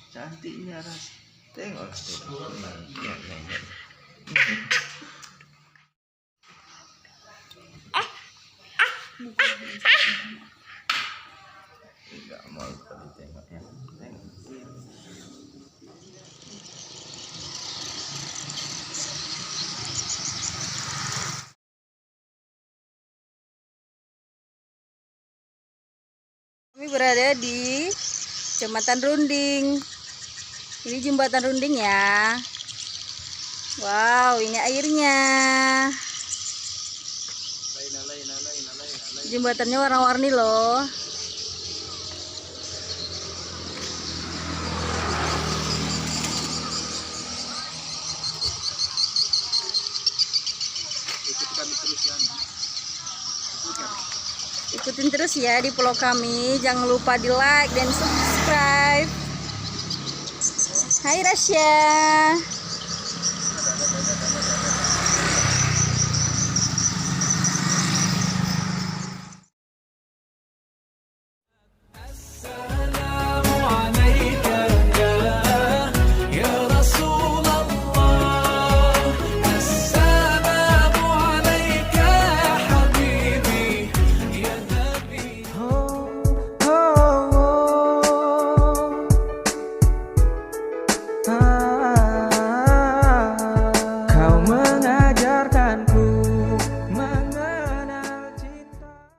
Cantiknya Ras. Tengok tuh. Enggak mau kalau tengok ya. Tengok. Kami berada di Jembatan Runding. Ini jembatan Runding ya. Wow, ini airnya. Jembatannya warna-warni loh. Ikutin terus ya di vlog kami. Jangan lupa di like dan subscribe. Hai Rasya.